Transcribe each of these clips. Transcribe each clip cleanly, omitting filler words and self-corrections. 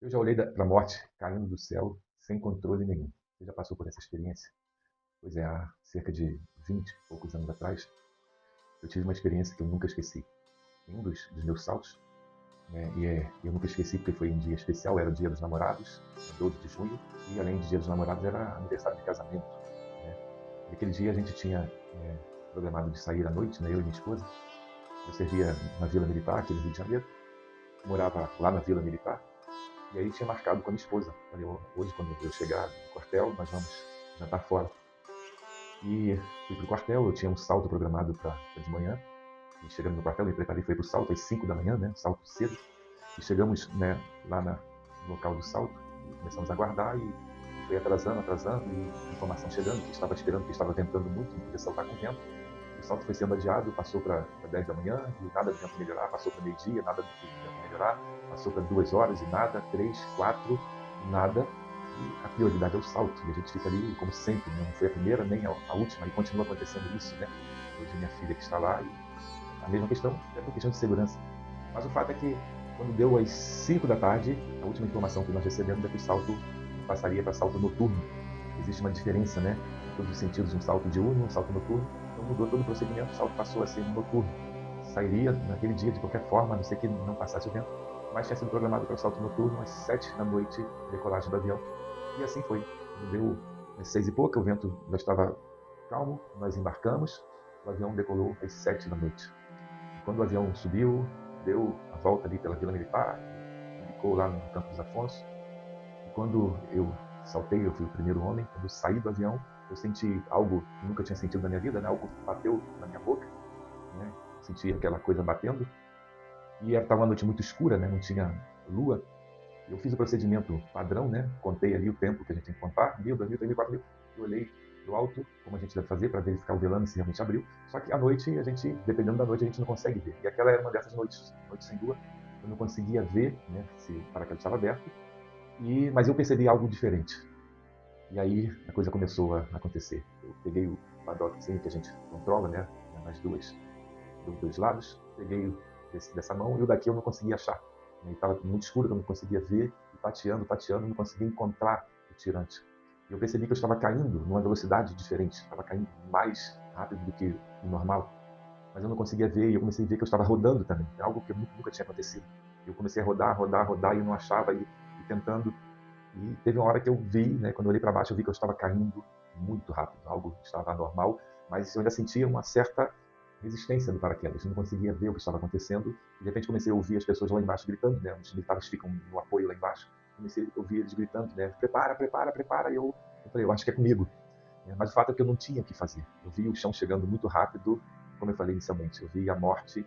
Eu já olhei para a morte caindo do céu sem controle nenhum. Você já passou por essa experiência? Pois é, há cerca de 20 e poucos anos atrás, eu tive uma experiência que eu nunca esqueci. Em um dos meus saltos, né, eu nunca esqueci porque foi um dia especial, era o Dia dos Namorados, 12 de junho, e além de Dia dos Namorados era aniversário de casamento. Né? E aquele dia a gente tinha programado de sair à noite, né, eu e minha esposa. Eu servia na Vila Militar, aqui no Rio de Janeiro, morava lá na Vila Militar, e aí tinha marcado com a minha esposa. Falei, hoje quando eu chegar no quartel, nós vamos jantar fora. E fui pro quartel, eu tinha um salto programado para de manhã, e chegando no quartel, me preparei, foi pro salto às 5 da manhã, né, salto cedo, e chegamos, né, lá no local do salto, e começamos a aguardar, e foi atrasando, atrasando, e informação chegando, que estava esperando, que estava ventando muito, não podia saltar com vento. O salto foi sendo adiado, passou para 10 da manhã, e nada do vento melhorar, passou para meio-dia, nada do vento melhorar, passou para 2 horas e nada, 3, 4, nada, e a prioridade é o salto, e a gente fica ali, como sempre, né? Não foi a primeira nem a última, e continua acontecendo isso, né? Hoje minha filha que está lá, e a mesma questão, é por questão de segurança. Mas o fato é que, quando deu às 5 da tarde, a última informação que nós recebemos é que o salto passaria para salto noturno. Existe uma diferença, né? Em todos os sentidos, um salto diurno, um salto noturno. Então mudou todo o procedimento, o salto passou a ser noturno. Sairia naquele dia de qualquer forma, a não ser que não passasse o vento, mas tinha sido programado para o salto noturno às 7 da noite, decolagem do avião. E assim foi. Quando deu às 6 e pouca, o vento já estava calmo, nós embarcamos, o avião decolou às 7 da noite. E quando o avião subiu, deu a volta ali pela Vila Militar, ficou lá no Campo dos Afonso, e quando eu saltei, eu fui o primeiro homem, quando eu saí do avião, eu senti algo que nunca tinha sentido na minha vida, né? Algo bateu na minha boca, né? Senti aquela coisa batendo, e estava uma noite muito escura, né? Não tinha lua. Eu fiz o procedimento padrão, né? Contei ali o tempo que a gente tem que contar, 1.000, 2.000, 3.000, 4.000. Eu olhei do alto, como a gente deve fazer, para verificar o velame se realmente abriu. Só que à noite, a gente, dependendo da noite, a gente não consegue ver. E aquela era uma dessas noites, noite sem lua. Eu não conseguia ver, né, se o paraquedas estava aberto. Mas eu percebi algo diferente. E aí a coisa começou a acontecer. Eu peguei o paddockzinho que a gente controla, né, nas dos dois lados, peguei dessa mão, e o daqui eu não conseguia achar. Estava muito escuro, eu não conseguia ver, e tateando, tateando, não conseguia encontrar o tirante. E eu percebi que eu estava caindo numa velocidade diferente, estava caindo mais rápido do que o normal, mas eu não conseguia ver, e eu comecei a ver que eu estava rodando também, algo que nunca tinha acontecido. Eu comecei a rodar, rodar, rodar, e eu não achava, e tentando, e teve uma hora que eu vi, né, quando eu olhei para baixo, eu vi que eu estava caindo muito rápido, algo estava anormal, mas eu ainda sentia uma certa resistência do paraquedas, eu não conseguia ver o que estava acontecendo, e de repente comecei a ouvir as pessoas lá embaixo gritando, né, os militares ficam no apoio lá embaixo, comecei a ouvir eles gritando, né, prepara, prepara, prepara, e eu falei, eu acho que é comigo, mas o fato é que eu não tinha o que fazer, eu vi o chão chegando muito rápido, como eu falei inicialmente, eu vi a morte,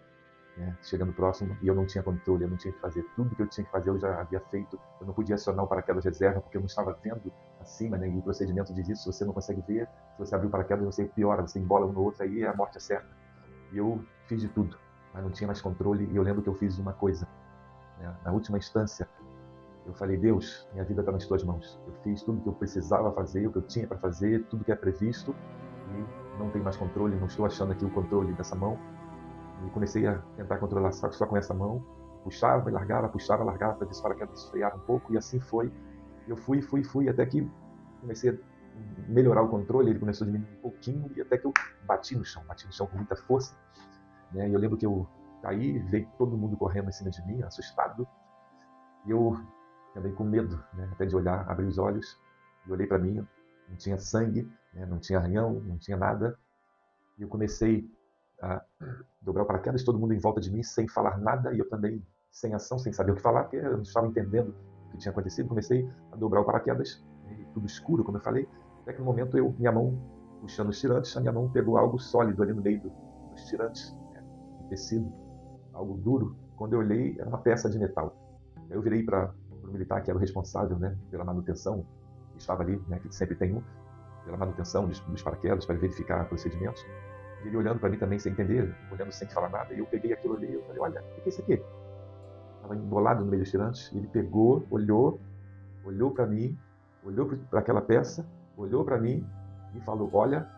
né, chegando próximo, e eu não tinha controle, eu não tinha que fazer. Tudo que eu tinha que fazer eu já havia feito. Eu não podia acionar o paraquedas reserva porque eu não estava vendo acima, né, e o procedimento diz isso: se você não consegue ver, se você abrir o paraquedas, você piora, você embola um no outro, aí a morte é certa. E eu fiz de tudo, mas não tinha mais controle, e eu lembro que eu fiz uma coisa, né, na última instância. Eu falei, Deus, minha vida está nas tuas mãos. Eu fiz tudo o que eu precisava fazer, o que eu tinha para fazer, tudo que é previsto, e não tenho mais controle, não estou achando aqui o controle dessa mão, e comecei a tentar controlar só com essa mão. Puxava e largava para ver se o paraquedas esfriava um pouco. E assim foi. Eu fui, até que comecei a melhorar o controle. Ele começou a diminuir um pouquinho, e até que eu bati no chão com muita força. Né? E eu lembro que eu caí, veio todo mundo correndo em cima de mim, assustado. E eu também com medo, né? Até de olhar, abrir os olhos. E olhei para mim, não tinha sangue, né? Não tinha arranhão, não tinha nada. E eu comecei a dobrar o paraquedas, todo mundo em volta de mim, sem falar nada, e eu também sem ação, sem saber o que falar, porque eu não estava entendendo o que tinha acontecido. Comecei a dobrar o paraquedas, e tudo escuro, como eu falei, até que no momento minha mão, puxando os tirantes, a minha mão pegou algo sólido ali no meio dos tirantes, né? Um tecido, algo duro. Quando eu olhei, era uma peça de metal. Eu virei para o militar, que era o responsável, né, pela manutenção, que estava ali, né, que sempre tem um, pela manutenção dos paraquedas, para verificar procedimentos. E ele olhando para mim também sem entender, olhando sem falar nada. E eu peguei aquilo ali, eu falei, olha, o que é isso aqui? Estava embolado no meio dos tirantes. Ele pegou, olhou para mim, olhou para aquela peça, olhou para mim e falou, olha,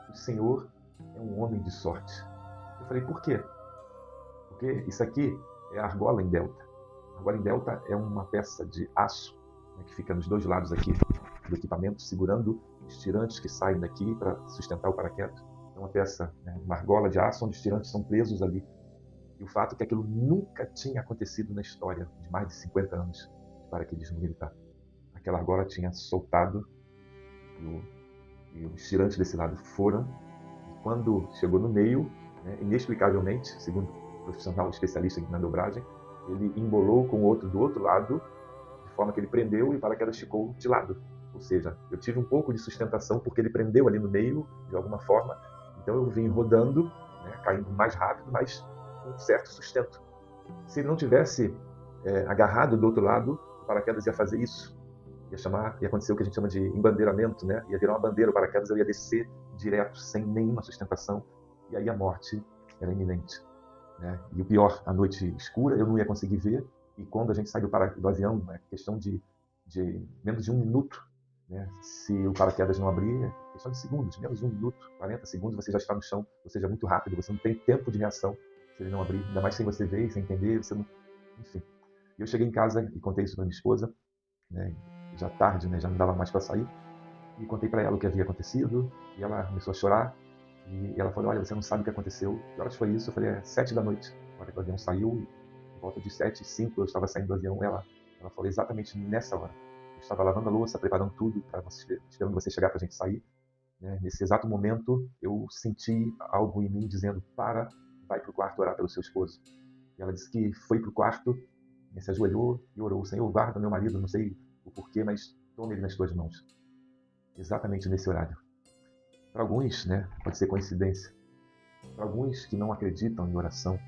o senhor é um homem de sorte. Eu falei, por quê? Porque isso aqui é a argola em delta. Agora em delta é uma peça de aço, né, que fica nos dois lados aqui do equipamento, segurando os tirantes que saem daqui para sustentar o paraquedas. É uma peça, né, uma argola de aço onde os tirantes são presos ali. E o fato é que aquilo nunca tinha acontecido na história de mais de 50 anos de paraquedismo militar. Aquela argola tinha soltado e os tirantes desse lado foram. E quando chegou no meio, né, inexplicavelmente, segundo o profissional especialista na dobragem, ele embolou com o outro do outro lado, de forma que ele prendeu e o paraquedas ficou de lado. Ou seja, eu tive um pouco de sustentação porque ele prendeu ali no meio, de alguma forma. Então eu vim rodando, né, caindo mais rápido, mas com um certo sustento. Se ele não tivesse agarrado do outro lado, o paraquedas ia fazer isso. Ia acontecer o que a gente chama de embandeiramento, né? Ia virar uma bandeira, o paraquedas, eu ia descer direto, sem nenhuma sustentação, e aí a morte era iminente. Né? E o pior, a noite escura, eu não ia conseguir ver, e quando a gente sai do avião, é questão de menos de um minuto, né? Se o paraquedas não abrir, é questão de segundos, menos de um minuto, 40 segundos, você já está no chão, ou seja, muito rápido, você não tem tempo de reação se ele não abrir, ainda mais sem você ver e sem entender, você não... Enfim. Eu cheguei em casa e contei isso para minha esposa, né? Já tarde, né? Já não dava mais para sair, e contei para ela o que havia acontecido, e ela começou a chorar, e ela falou, olha, você não sabe o que aconteceu. Que horas foi isso? Eu falei, 7 da noite, na hora que o avião saiu, por volta de 7h05, eu estava saindo do avião, ela falou exatamente nessa hora. Eu estava lavando a louça, preparando tudo, esperando você chegar para a gente sair. Né? Nesse exato momento, eu senti algo em mim dizendo, vai para o quarto orar pelo seu esposo. E ela disse que foi para o quarto, se ajoelhou e orou, Senhor, guarda meu marido, não sei o porquê, mas tome ele nas tuas mãos. Exatamente nesse horário. Para alguns, né, pode ser coincidência. Para alguns que não acreditam em oração,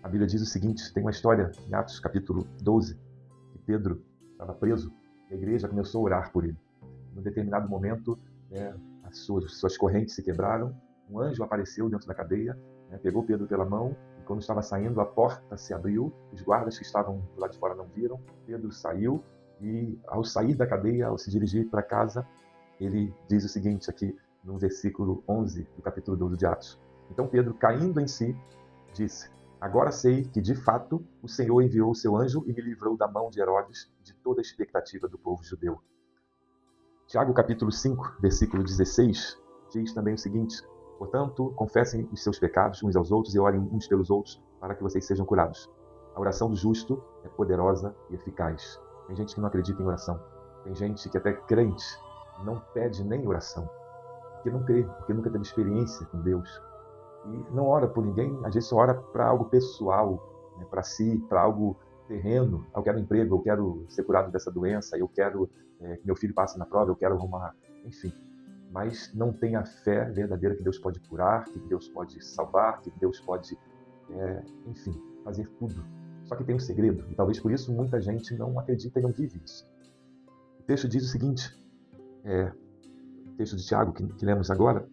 a Bíblia diz o seguinte, tem uma história em Atos capítulo 12, que Pedro estava preso, e a igreja começou a orar por ele. Num determinado momento, né, as suas correntes se quebraram, um anjo apareceu dentro da cadeia, né, pegou Pedro pela mão, e quando estava saindo, a porta se abriu, os guardas que estavam do lado de fora não viram, Pedro saiu, e ao sair da cadeia, ao se dirigir para casa, ele diz o seguinte aqui, no versículo 11 do capítulo 12 de Atos. Então Pedro, caindo em si, disse, agora sei que, de fato, o Senhor enviou o seu anjo e me livrou da mão de Herodes e de toda a expectativa do povo judeu. Tiago, capítulo 5, versículo 16, diz também o seguinte, portanto, confessem os seus pecados uns aos outros e orem uns pelos outros para que vocês sejam curados. A oração do justo é poderosa e eficaz. Tem gente que não acredita em oração. Tem gente que até crente não pede nem oração. Porque não crê, porque nunca teve experiência com Deus. E não ora por ninguém, às vezes ora para algo pessoal, né, para si, para algo terreno. Eu quero emprego, eu quero ser curado dessa doença, eu quero que meu filho passe na prova, eu quero arrumar, enfim. Mas não tem a fé verdadeira que Deus pode curar, que Deus pode salvar, que Deus pode, enfim, fazer tudo. Só que tem um segredo, e talvez por isso muita gente não acredita e não vive isso. O texto diz o seguinte, o texto de Tiago, que lemos agora,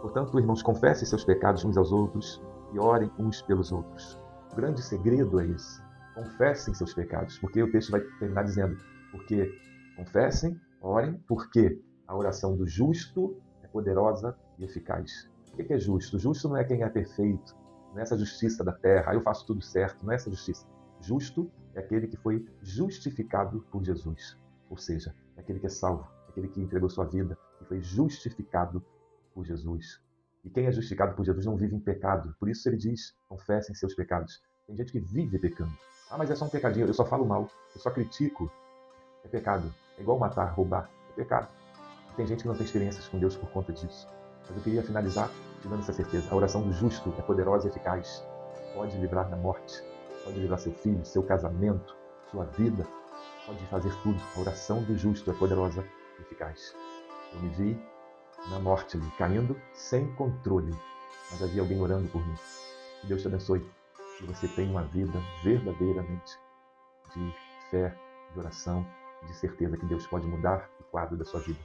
portanto, irmãos, confessem seus pecados uns aos outros e orem uns pelos outros. O grande segredo é esse. Confessem seus pecados, porque o texto vai terminar dizendo, porque confessem, orem, porque a oração do justo é poderosa e eficaz. O que é justo? Justo não é quem é perfeito, não é essa justiça da terra, eu faço tudo certo, não é essa justiça. Justo é aquele que foi justificado por Jesus, ou seja, é aquele que é salvo, é aquele que entregou sua vida e foi justificado por Jesus. E quem é justificado por Jesus não vive em pecado. Por isso ele diz, confessem seus pecados. Tem gente que vive pecando. Ah, mas é só um pecadinho, eu só falo mal, eu só critico. É pecado. É igual matar, roubar. É pecado. E tem gente que não tem experiências com Deus por conta disso. Mas eu queria finalizar te dando essa certeza. A oração do justo é poderosa e eficaz. Pode livrar da morte. Pode livrar seu filho, seu casamento, sua vida. Pode fazer tudo. A oração do justo é poderosa e eficaz. Eu me vi na morte ali, caindo sem controle. Mas havia alguém orando por mim. Que Deus te abençoe. Que você tenha uma vida verdadeiramente de fé, de oração, de certeza que Deus pode mudar o quadro da sua vida.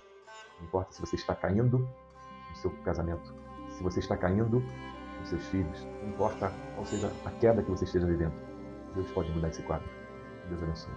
Não importa se você está caindo no seu casamento, se você está caindo nos seus filhos, não importa qual seja a queda que você esteja vivendo. Deus pode mudar esse quadro. Deus abençoe.